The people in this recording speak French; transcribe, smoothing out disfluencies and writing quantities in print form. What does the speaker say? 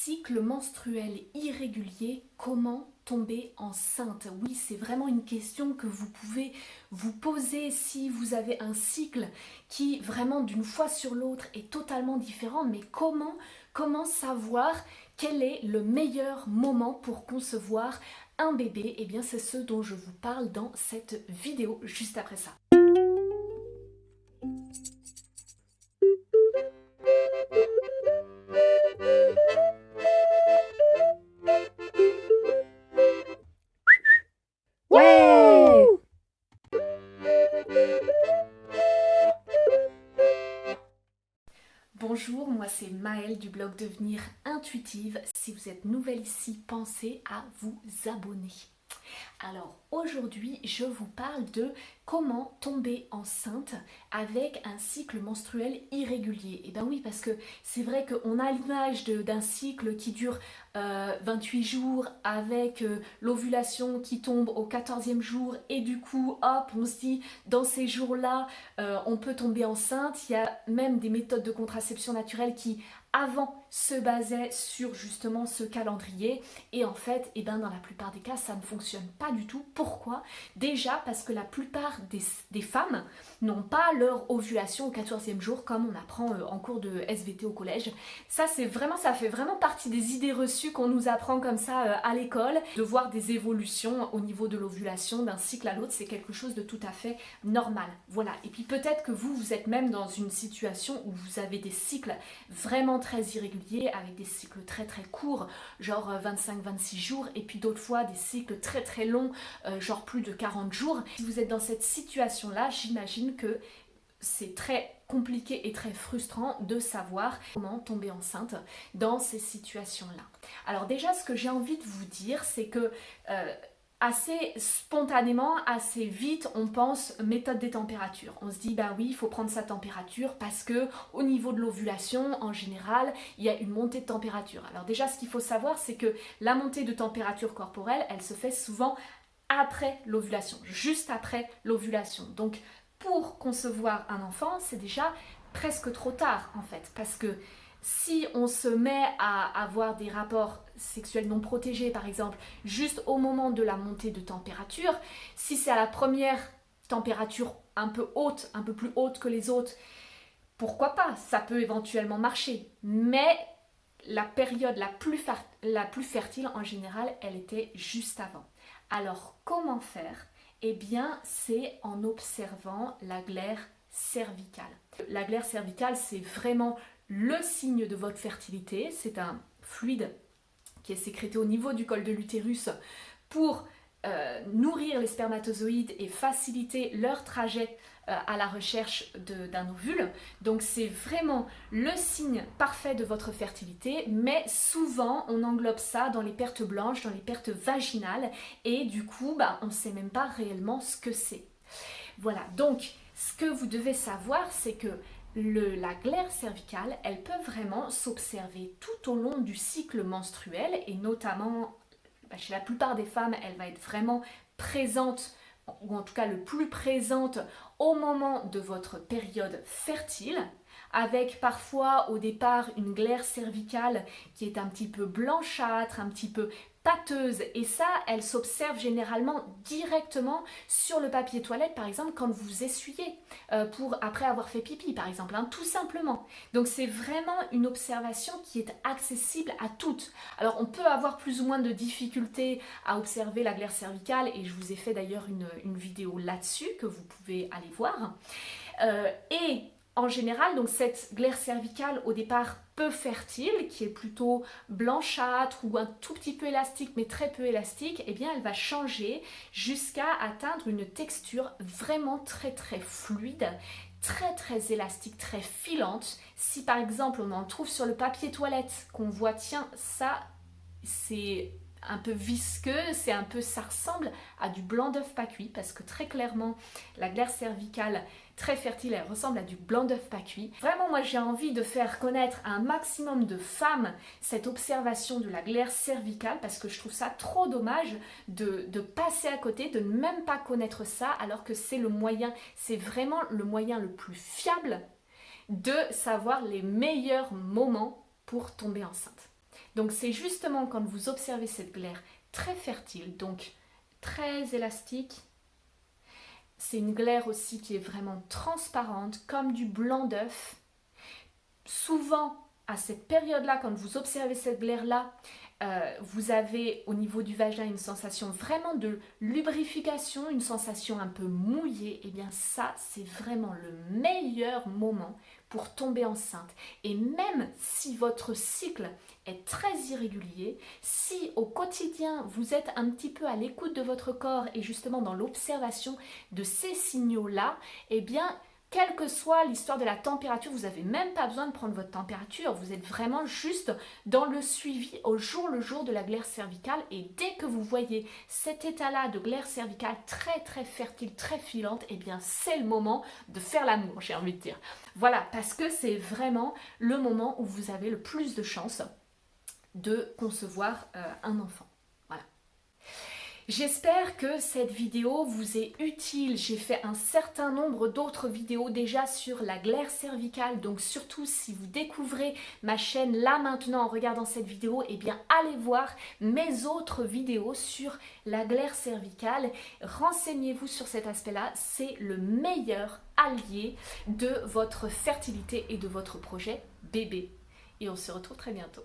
cycle menstruel irrégulier, comment tomber enceinte? Oui, c'est vraiment une question que vous pouvez vous poser si vous avez un cycle qui vraiment d'une fois sur l'autre est totalement différent. Mais comment savoir quel est le meilleur moment pour concevoir un bébé? Eh bien, c'est ce dont je vous parle dans cette vidéo juste après ça. Ouais! Bonjour, moi c'est Maëlle du blog Devenir Intuitive. Si vous êtes nouvelle ici, pensez à vous abonner. Alors aujourd'hui, je vous parle de comment tomber enceinte avec un cycle menstruel irrégulier. Et ben oui, parce que c'est vrai qu'on a l'image d'un cycle qui dure 28 jours avec l'ovulation qui tombe au 14e jour et du coup, hop, on se dit dans ces jours-là, on peut tomber enceinte. Il y a même des méthodes de contraception naturelle qui avant se basaient sur justement ce calendrier et en fait, eh ben, dans la plupart des cas, ça ne fonctionne pas du tout. Pourquoi? Déjà parce que la plupart des femmes n'ont pas leur ovulation au 14e jour comme on apprend en cours de SVT au collège. Ça fait vraiment partie des idées reçues qu'on nous apprend comme ça à l'école. De voir des évolutions au niveau de l'ovulation d'un cycle à l'autre, c'est quelque chose de tout à fait normal. Voilà. Et puis peut-être que vous êtes même dans une situation où vous avez des cycles vraiment très irréguliers avec des cycles très très courts, genre 25-26 jours, et puis d'autres fois des cycles très très longs, genre plus de 40 jours. Si vous êtes dans cette situation-là, j'imagine que c'est très compliqué et très frustrant de savoir comment tomber enceinte dans ces situations-là. Alors déjà, ce que j'ai envie de vous dire, c'est que assez spontanément, assez vite, on pense méthode des températures. On se dit, bah oui, il faut prendre sa température parce que au niveau de l'ovulation, en général, il y a une montée de température. Alors déjà, ce qu'il faut savoir, c'est que la montée de température corporelle, elle se fait souvent après l'ovulation, juste après l'ovulation. Donc, pour concevoir un enfant, c'est déjà presque trop tard en fait, parce que si on se met à avoir des rapports sexuels non protégés, par exemple, juste au moment de la montée de température, si c'est à la première température un peu haute, un peu plus haute que les autres, pourquoi pas? Ça peut éventuellement marcher. Mais la période la plus fertile en général, elle était juste avant. Alors, comment faire? Eh bien, c'est en observant la glaire cervicale. La glaire cervicale, c'est vraiment le signe de votre fertilité. C'est un fluide qui est sécrété au niveau du col de l'utérus pour nourrir les spermatozoïdes et faciliter leur trajet à la recherche d'un ovule. Donc c'est vraiment le signe parfait de votre fertilité, mais souvent on englobe ça dans les pertes blanches, dans les pertes vaginales, et du coup on ne sait même pas réellement ce que c'est. Voilà, donc ce que vous devez savoir, c'est que la glaire cervicale, elle peut vraiment s'observer tout au long du cycle menstruel et notamment chez la plupart des femmes, elle va être vraiment présente, ou en tout cas le plus présente au moment de votre période fertile, avec parfois au départ une glaire cervicale qui est un petit peu blanchâtre, un petit peu pâteuse, et ça, elle s'observe généralement directement sur le papier toilette, par exemple, quand vous essuyez après avoir fait pipi, par exemple, tout simplement. Donc c'est vraiment une observation qui est accessible à toutes. Alors on peut avoir plus ou moins de difficultés à observer la glaire cervicale, et je vous ai fait d'ailleurs une vidéo là-dessus que vous pouvez aller voir. Et en général, donc cette glaire cervicale au départ peu fertile, qui est plutôt blanchâtre ou un tout petit peu élastique, mais très peu élastique, eh bien elle va changer jusqu'à atteindre une texture vraiment très très fluide, très très élastique, très filante. Si par exemple on en trouve sur le papier toilette, qu'on voit, tiens, ça c'est un peu visqueux, ça ressemble à du blanc d'œuf pas cuit, parce que très clairement la glaire cervicale très fertile, elle ressemble à du blanc d'œuf pas cuit. Vraiment, moi j'ai envie de faire connaître à un maximum de femmes cette observation de la glaire cervicale, parce que je trouve ça trop dommage de passer à côté, de ne même pas connaître ça, alors que c'est vraiment le moyen le plus fiable de savoir les meilleurs moments pour tomber enceinte. Donc c'est justement quand vous observez cette glaire très fertile, donc très élastique. C'est une glaire aussi qui est vraiment transparente, comme du blanc d'œuf. Souvent, à cette période-là, quand vous observez cette glaire-là, vous avez au niveau du vagin une sensation vraiment de lubrification, une sensation un peu mouillée. Et bien ça, c'est vraiment le meilleur moment pour tomber enceinte. Et même si votre cycle est très irrégulier, si au quotidien vous êtes un petit peu à l'écoute de votre corps et justement dans l'observation de ces signaux-là, eh bien quelle que soit l'histoire de la température, vous n'avez même pas besoin de prendre votre température. Vous êtes vraiment juste dans le suivi au jour le jour de la glaire cervicale. Et dès que vous voyez cet état-là de glaire cervicale très très fertile, très filante, eh bien c'est le moment de faire l'amour, j'ai envie de dire. Voilà, parce que c'est vraiment le moment où vous avez le plus de chances de concevoir un enfant. Voilà. J'espère que cette vidéo vous est utile. J'ai fait un certain nombre d'autres vidéos déjà sur la glaire cervicale. Donc surtout si vous découvrez ma chaîne là maintenant en regardant cette vidéo, eh bien allez voir mes autres vidéos sur la glaire cervicale. Renseignez-vous sur cet aspect-là. C'est le meilleur allié de votre fertilité et de votre projet bébé. Et on se retrouve très bientôt.